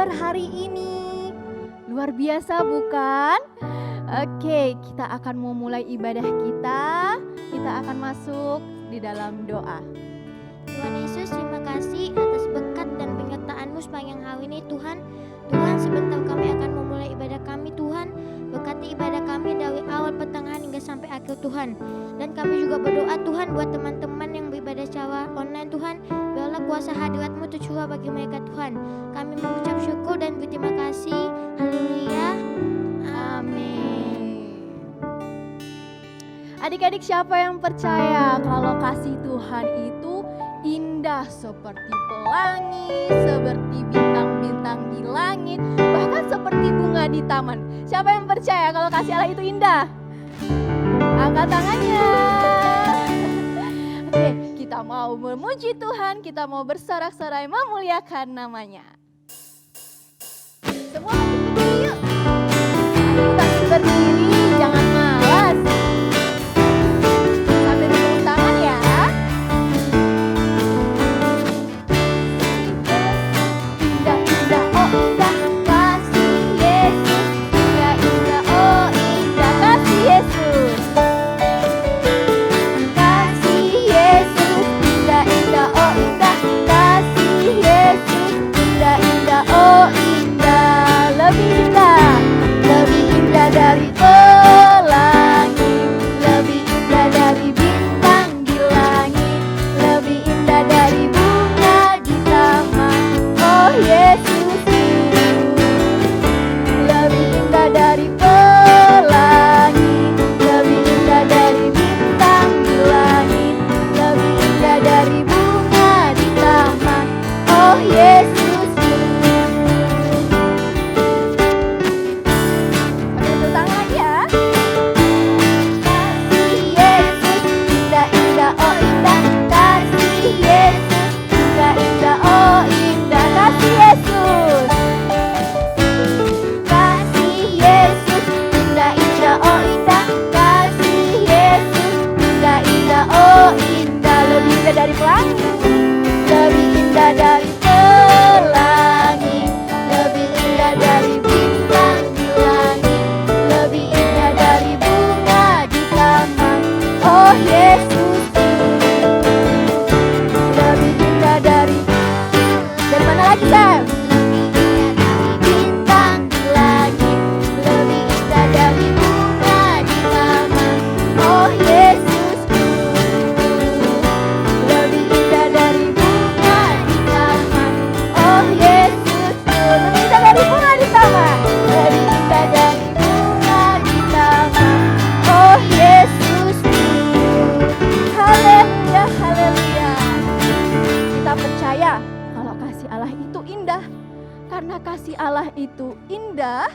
belajar hari ini? Luar biasa bukan? Oke, kita akan memulai ibadah kita. Kita akan masuk di dalam doa. Tuhan Yesus, terima kasih atas berkat dan penyertaan-Mu sepanjang hari ini Tuhan. Tuhan, sebentar kami akan memulai ibadah kami Tuhan. Berkati ibadah kami dari awal pertengahan hingga sampai akhir Tuhan. Dan kami juga berdoa Tuhan buat teman-teman yang beribadah secara online Tuhan. Biarlah kuasa hadirat-Mu tercurah bagi mereka Tuhan. Kami mengucap syukur dan berterima kasih. Haleluya. Amin. Adik-adik, siapa yang percaya kalau kasih Tuhan itu indah seperti pelangi, seperti bintang-bintang di langit, bahkan seperti bunga di taman? Siapa yang percaya kalau kasih Allah itu indah? Angkat tangannya. Oke, kita mau memuji Tuhan, kita mau bersorak-sorai memuliakan namanya. Semua berdiri yuk. Ayo kasih berdiri, jangan malas. Sambil tepuk tangan ya. Indah, indah, oh indah kasih Yesus. Indah, indah, oh indah kasih Yesus. Kasih Yesus, indah, indah, oh indah kasih Yesus. Indah, indah, oh indah, lebih indah dari pelangi, lebih indah dari bintang di langit, lebih indah dari bunga di taman. Oh Yesus, lebih indah dari pelangi, lebih indah dari bintang di langit, lebih indah dari bunga di taman. Oh Yesus. Dari pelangi, lebih indah dari pelangi, lebih indah dari bintang di langit, lebih indah dari bunga di taman. Oh Yesus, lebih indah dari mana lagi Sam? Bintang di langit, lebih indah dari bunga di taman. Oh Yesus. Karena kasih Allah itu indah,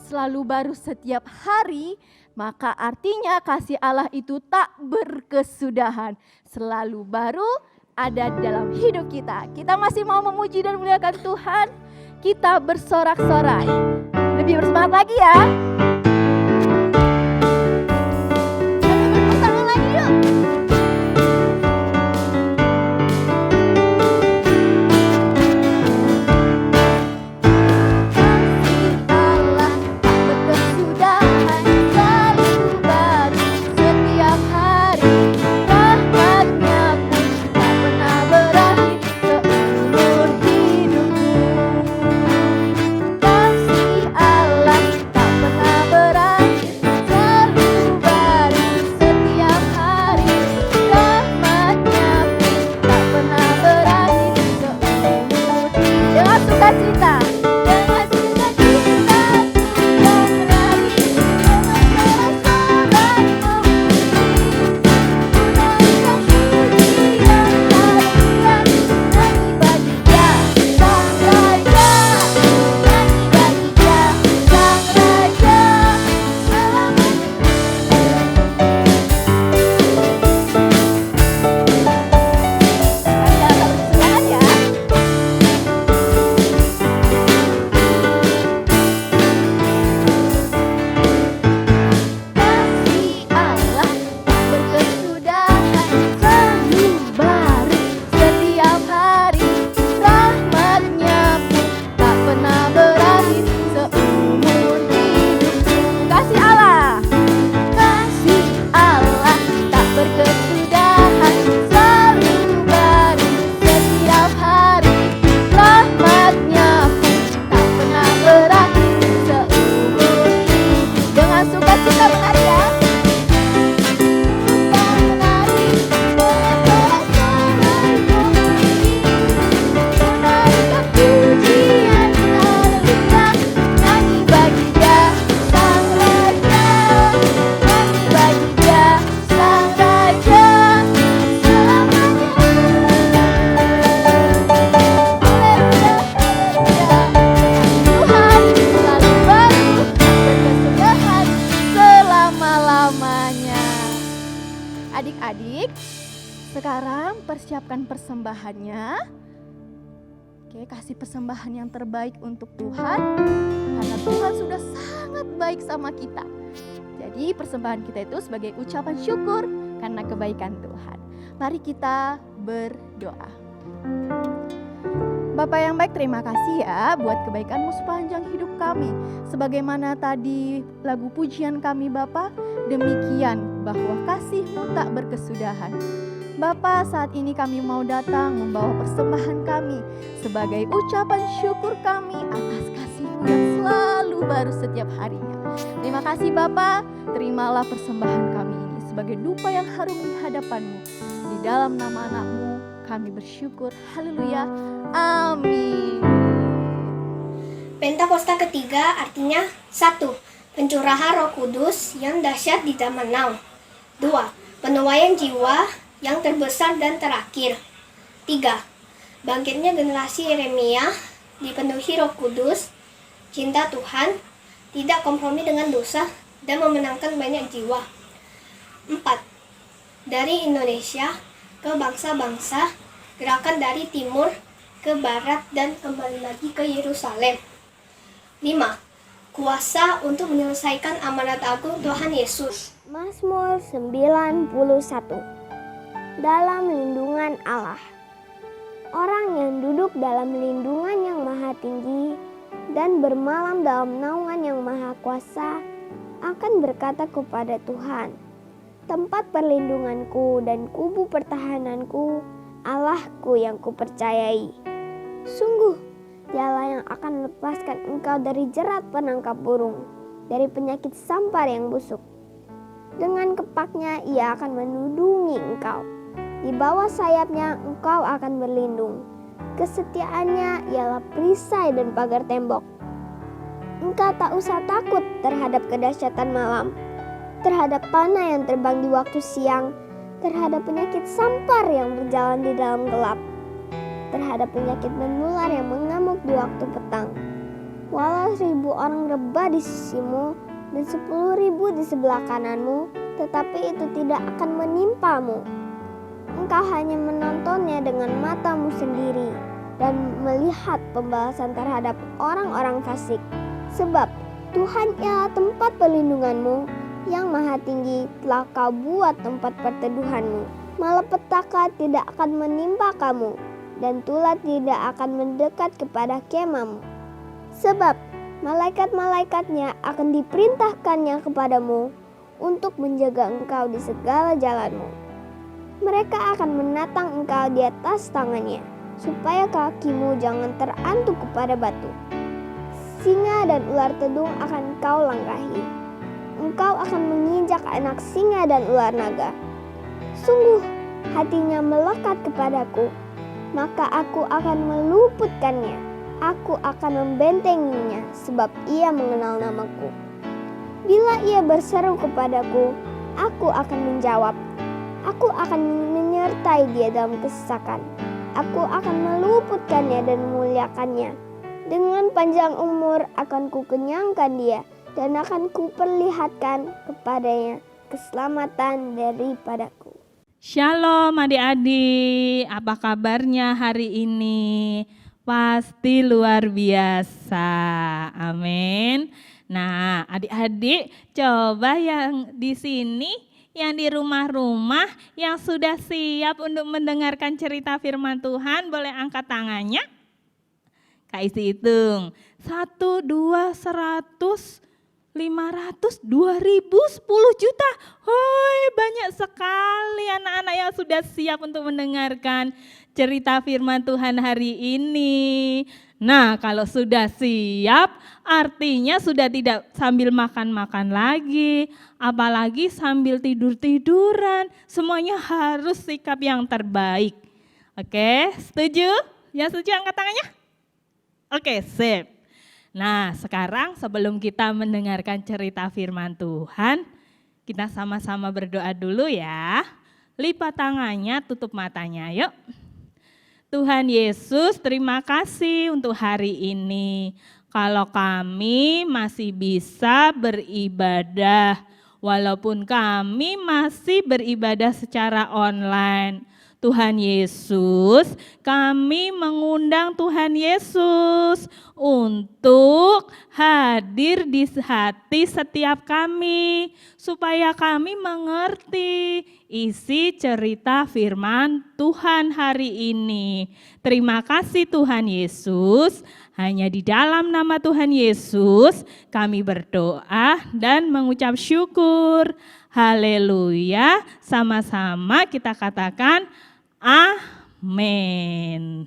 selalu baru setiap hari, maka artinya kasih Allah itu tak berkesudahan, selalu baru ada dalam hidup kita. Kita masih mau memuji dan memuliakan Tuhan, kita bersorak-sorai. Lebih bersemangat lagi ya. Kasih Allah tak pernah Adik-adik, sekarang persiapkan persembahannya. Oke, kasih persembahan yang terbaik untuk Tuhan, karena Tuhan sudah sangat baik sama kita. Jadi persembahan kita itu sebagai ucapan syukur karena kebaikan Tuhan. Mari kita berdoa. Bapa yang baik, terima kasih ya buat kebaikan-Mu sepanjang hidup kami. Sebagaimana tadi lagu pujian kami Bapa, demikian bahwa kasih-Mu tak berkesudahan. Bapa, saat ini kami mau datang membawa persembahan kami sebagai ucapan syukur kami atas kasih-Mu yang selalu baru setiap harinya. Terima kasih Bapa, terimalah persembahan kami ini sebagai dupa yang harum di hadapan-Mu. Di dalam nama anak-Mu kami bersyukur. Haleluya. Amin. Pentakosta ketiga artinya 1. Pencurahan Roh Kudus yang dahsyat di zaman now. 2. Penuaian jiwa yang terbesar dan terakhir. 3. Bangkitnya generasi Yeremia dipenuhi Roh Kudus, cinta Tuhan, tidak kompromi dengan dosa, dan memenangkan banyak jiwa. 4. Dari Indonesia ke bangsa-bangsa, gerakan dari timur ke barat dan kembali lagi ke Yerusalem. 5. Kuasa untuk menyelesaikan amanat agung Tuhan Yesus. Mazmur 91. Dalam lindungan Allah. Orang yang duduk dalam lindungan yang maha tinggi dan bermalam dalam naungan yang maha kuasa akan berkata kepada Tuhan, tempat perlindunganku dan kubu pertahananku, Allahku yang kupercayai. Sungguh, Dialah yang akan melepaskan engkau dari jerat penangkap burung, dari penyakit sampar yang busuk. Dengan kepaknya ia akan menudungi engkau. Di bawah sayapnya engkau akan berlindung. Kesetiaannya ialah perisai dan pagar tembok. Engkau tak usah takut terhadap kedahsyatan malam, terhadap panah yang terbang di waktu siang, terhadap penyakit sampar yang berjalan di dalam gelap, terhadap penyakit menular yang mengamuk di waktu petang. Walau 1000 orang rebah di sisimu dan 10.000 di sebelah kananmu, tetapi itu tidak akan menimpamu. Engkau hanya menontonnya dengan matamu sendiri dan melihat pembalasan terhadap orang-orang fasik. Sebab Tuhan ialah tempat perlindunganmu, yang maha tinggi telah kau buat tempat perteduhanmu. Malapetaka tidak akan menimpa kamu, dan tulah tidak akan mendekat kepada kemahmu. Sebab malaikat-malaikatnya akan diperintahkannya kepadamu untuk menjaga engkau di segala jalanmu. Mereka akan menatang engkau di atas tangannya, supaya kakimu jangan terantuk kepada batu. Singa dan ular tedung akan kau langkahi. Engkau akan menginjak anak singa dan ular naga. Sungguh hatinya melekat kepadaku, maka aku akan meluputkannya. Aku akan membentenginya, sebab ia mengenal namaku. Bila ia berseru kepadaku, aku akan menjawab. Aku akan menyertai dia dalam kesesakan. Aku akan meluputkannya dan memuliakannya. Dengan panjang umur akan kukenyangkan dia, dan akan kuperlihatkan kepadanya keselamatan daripadaku. Shalom adik-adik, apa kabarnya hari ini? Pasti luar biasa, amin. Nah adik-adik, coba yang di sini, yang di rumah-rumah, yang sudah siap untuk mendengarkan cerita firman Tuhan, boleh angkat tangannya. Kak isi hitung, 1, 2, 100, 500, 2000, 10 juta. Hoi, banyak sekali anak-anak yang sudah siap untuk mendengarkan cerita firman Tuhan hari ini. Nah, kalau sudah siap, artinya sudah tidak sambil makan-makan lagi, apalagi sambil tidur-tiduran. Semuanya harus sikap yang terbaik. Oke, setuju? Yang setuju angkat tangannya? Oke, sip. Nah, sekarang sebelum kita mendengarkan cerita firman Tuhan, kita sama-sama berdoa dulu ya. Lipat tangannya, tutup matanya, yuk. Tuhan Yesus, terima kasih untuk hari ini. Kalau kami masih bisa beribadah walaupun kami masih beribadah secara online. Tuhan Yesus, kami mengundang Tuhan Yesus untuk hadir di hati setiap kami, supaya kami mengerti isi cerita firman Tuhan hari ini. Terima kasih Tuhan Yesus, hanya di dalam nama Tuhan Yesus kami berdoa dan mengucap syukur. Haleluya, sama-sama kita katakan amin.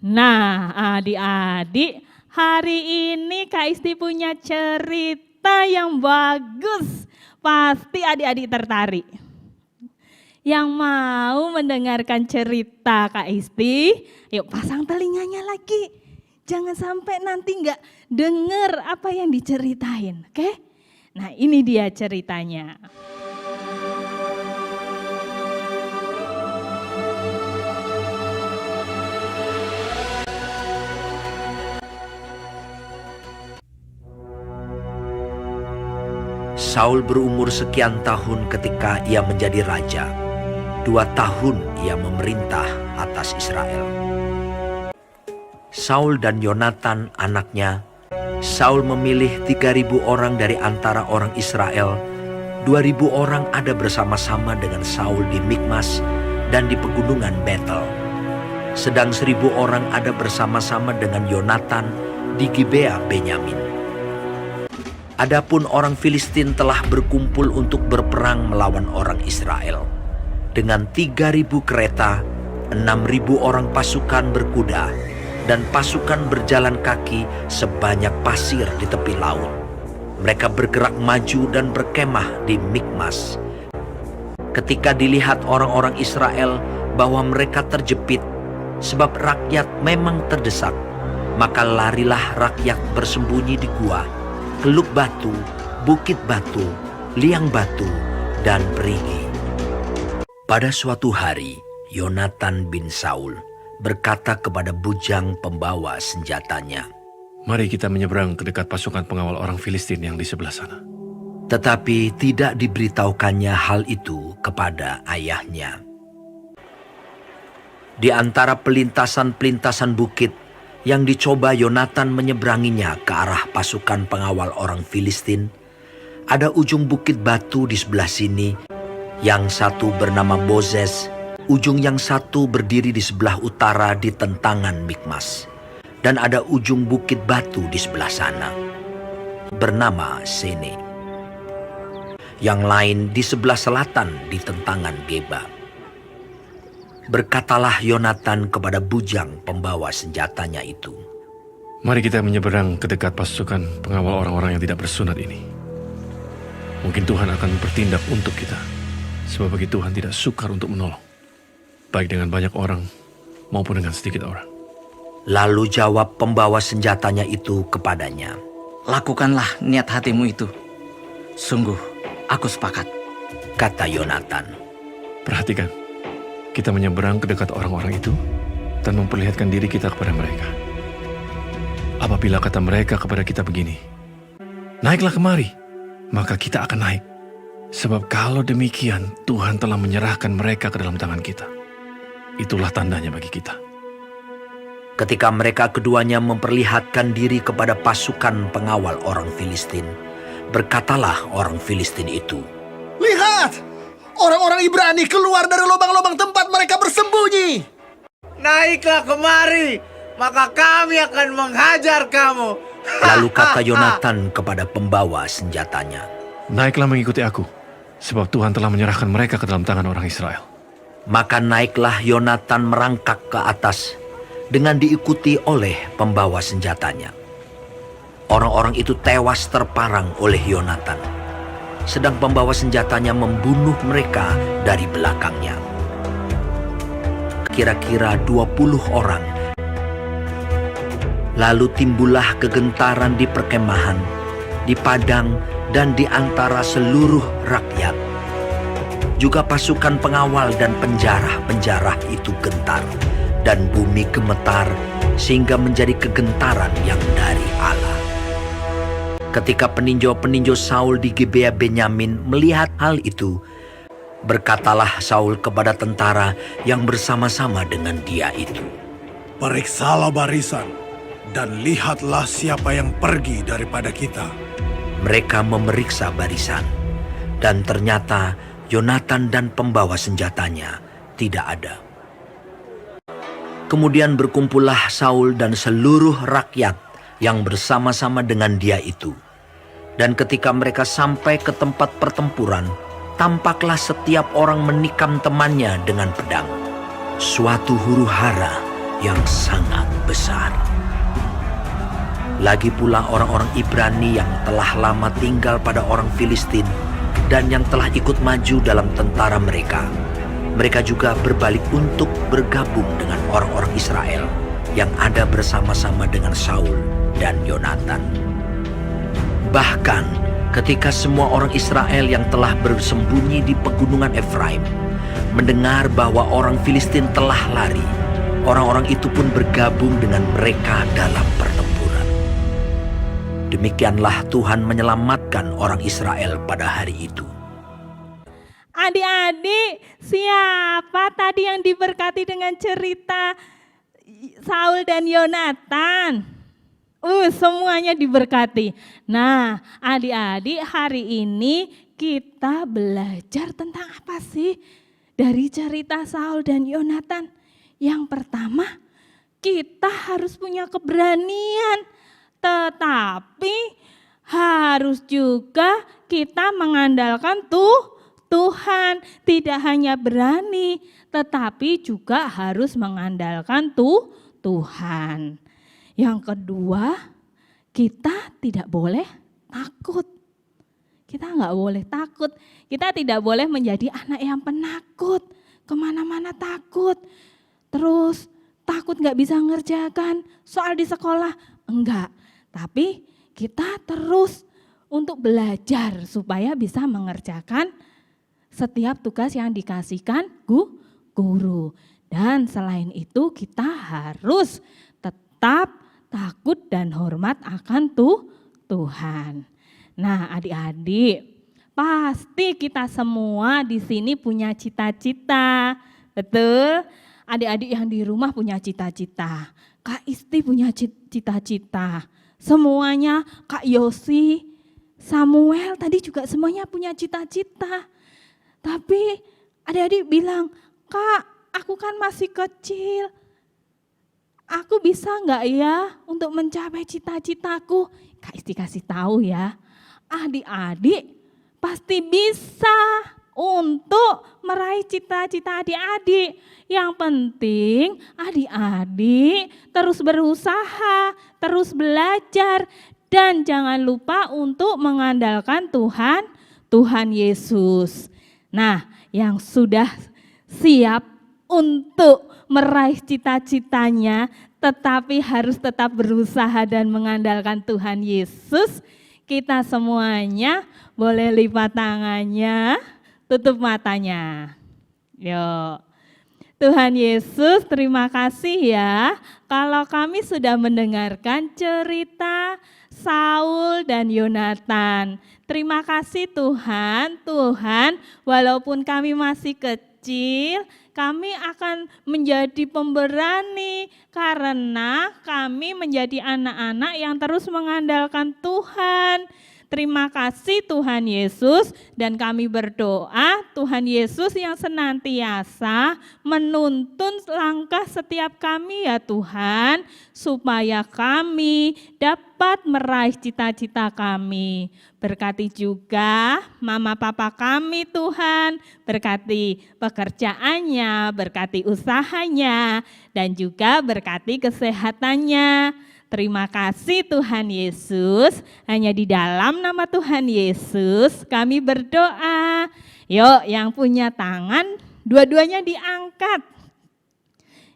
Nah, adik-adik, hari ini Kak Isti punya cerita yang bagus. Pasti adik-adik tertarik. Yang mau mendengarkan cerita Kak Isti, yuk pasang telinganya lagi. Jangan sampai nanti enggak dengar apa yang diceritain, oke? Nah, ini dia ceritanya. Saul berumur sekian tahun ketika ia menjadi raja. 2 tahun ia memerintah atas Israel. Saul dan Yonatan anaknya. Saul memilih 3.000 orang dari antara orang Israel. 2.000 orang ada bersama-sama dengan Saul di Mikmas dan di pegunungan Betel. Sedang 1.000 orang ada bersama-sama dengan Yonatan di Gibea Benyamin. Adapun orang Filistin telah berkumpul untuk berperang melawan orang Israel. Dengan 3.000 kereta, 6.000 orang pasukan berkuda, dan pasukan berjalan kaki sebanyak pasir di tepi laut. Mereka bergerak maju dan berkemah di Mikmas. Ketika dilihat orang-orang Israel bahwa mereka terjepit, sebab rakyat memang terdesak, maka larilah rakyat bersembunyi di gua, Teluk Batu, Bukit Batu, Liang Batu, dan Perigi. Pada suatu hari, Yonatan bin Saul berkata kepada bujang pembawa senjatanya, "Mari kita menyeberang ke dekat pasukan pengawal orang Filistin yang di sebelah sana." Tetapi tidak diberitahukannya hal itu kepada ayahnya. Di antara pelintasan-pelintasan bukit yang dicoba Yonatan menyeberanginya ke arah pasukan pengawal orang Filistin, ada ujung bukit batu di sebelah sini, yang satu bernama Bozez, ujung yang satu berdiri di sebelah utara di tentangan Mikmas, dan ada ujung bukit batu di sebelah sana, bernama Sene. Yang lain di sebelah selatan di tentangan Geba. Berkatalah Yonatan kepada bujang pembawa senjatanya itu, "Mari kita menyeberang ke dekat pasukan pengawal orang-orang yang tidak bersunat ini. Mungkin Tuhan akan bertindak untuk kita, sebab bagi Tuhan tidak sukar untuk menolong, baik dengan banyak orang maupun dengan sedikit orang." Lalu jawab pembawa senjatanya itu kepadanya, "Lakukanlah niat hatimu itu. Sungguh, aku sepakat." kata Yonatan. Perhatikan, kita menyeberang ke dekat orang-orang itu dan memperlihatkan diri kita kepada mereka. Apabila kata mereka kepada kita begini, "Naiklah kemari," maka kita akan naik. Sebab kalau demikian, Tuhan telah menyerahkan mereka ke dalam tangan kita. Itulah tandanya bagi kita. Ketika mereka keduanya memperlihatkan diri kepada pasukan pengawal orang Filistin, berkatalah orang Filistin itu, "Lihat! Orang-orang Ibrani keluar dari lubang-lubang tempat mereka bersembunyi. Naiklah kemari, maka kami akan menghajar kamu." Lalu kata Yonatan kepada pembawa senjatanya, "Naiklah mengikuti aku, sebab Tuhan telah menyerahkan mereka ke dalam tangan orang Israel." Maka naiklah Yonatan merangkak ke atas dengan diikuti oleh pembawa senjatanya. Orang-orang itu tewas terparang oleh Yonatan, sedang pembawa senjatanya membunuh mereka dari belakangnya. Kira-kira 20 orang. Lalu timbullah kegentaran di perkemahan, di padang, dan di antara seluruh rakyat. Juga pasukan pengawal dan penjarah-penjarah itu gentar, dan bumi gemetar, sehingga menjadi kegentaran yang dari Allah. Ketika peninjau-peninjau Saul di Gibea Benyamin melihat hal itu, berkatalah Saul kepada tentara yang bersama-sama dengan dia itu, "Periksalah barisan, dan lihatlah siapa yang pergi daripada kita." Mereka memeriksa barisan, dan ternyata Yonatan dan pembawa senjatanya tidak ada. Kemudian berkumpullah Saul dan seluruh rakyat yang bersama-sama dengan dia itu. Dan ketika mereka sampai ke tempat pertempuran, tampaklah setiap orang menikam temannya dengan pedang. Suatu huru-hara yang sangat besar. Lagi pula orang-orang Ibrani yang telah lama tinggal pada orang Filistin dan yang telah ikut maju dalam tentara mereka. Mereka juga berbalik untuk bergabung dengan orang-orang Israel yang ada bersama-sama dengan Saul dan Yonatan. Bahkan ketika semua orang Israel yang telah bersembunyi di pegunungan Efraim mendengar bahwa orang Filistin telah lari, orang-orang itu pun bergabung dengan mereka dalam pertempuran. Demikianlah Tuhan menyelamatkan orang Israel pada hari itu. Adik-adik, siapa tadi yang diberkati dengan cerita Saul dan Yonatan? Semuanya diberkati. Nah, adik-adik, hari ini kita belajar tentang apa sih dari cerita Saul dan Yonatan? Yang pertama, kita harus punya keberanian, tetapi harus juga kita mengandalkan Tuhan. Tidak hanya berani, tetapi juga harus mengandalkan Tuhan. Yang kedua, kita tidak boleh takut. Kita nggak boleh takut. Kita tidak boleh menjadi anak yang penakut. Kemana-mana takut. Terus takut nggak bisa ngerjakan soal di sekolah. Enggak. Tapi kita terus untuk belajar supaya bisa mengerjakan setiap tugas yang dikasihkan guru. Dan selain itu kita harus tetap takut dan hormat akan Tuhan. Nah, adik-adik, pasti kita semua di sini punya cita-cita. Betul? Adik-adik yang di rumah punya cita-cita. Kak Isti punya cita-cita. Semuanya, Kak Yosi, Samuel tadi juga semuanya punya cita-cita. Tapi adik-adik bilang, "Kak, aku kan masih kecil. Aku bisa nggak ya untuk mencapai cita-citaku?" Kak Isti kasih tahu ya, adik-adik pasti bisa untuk meraih cita-cita adik-adik. Yang penting adik-adik terus berusaha, terus belajar, dan jangan lupa untuk mengandalkan Tuhan Yesus. Nah, yang sudah siap untuk meraih cita-citanya, tetapi harus tetap berusaha dan mengandalkan Tuhan Yesus, kita semuanya boleh lipat tangannya, tutup matanya. Yuk. Tuhan Yesus, terima kasih ya kalau kami sudah mendengarkan cerita Saul dan Yonatan. Terima kasih Tuhan, walaupun kami masih kecil, kami akan menjadi pemberani karena kami menjadi anak-anak yang terus mengandalkan Tuhan. Terima kasih Tuhan Yesus, dan kami berdoa Tuhan Yesus yang senantiasa menuntun langkah setiap kami ya Tuhan, supaya kami dapat meraih cita-cita kami. Berkati juga mama papa kami Tuhan, berkati pekerjaannya, berkati usahanya, dan juga berkati kesehatannya. Terima kasih Tuhan Yesus, hanya di dalam nama Tuhan Yesus kami berdoa. Yuk yang punya tangan dua-duanya diangkat.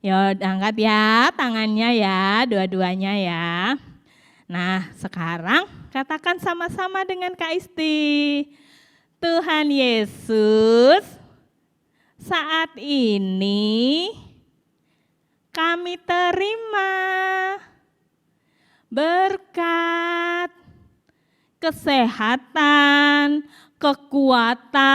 Yuk angkat ya tangannya ya, dua-duanya ya. Nah sekarang katakan sama-sama dengan Kak Isti. Tuhan Yesus, saat ini kami terima berkat kesehatan, kekuatan,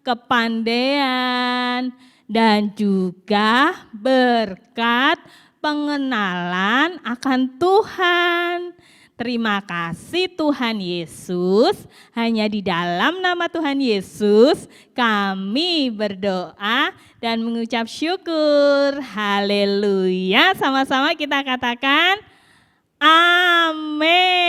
kepandaian, dan juga berkat pengenalan akan Tuhan. Terima kasih Tuhan Yesus, hanya di dalam nama Tuhan Yesus kami berdoa dan mengucap syukur. Haleluya, sama-sama kita katakan amin.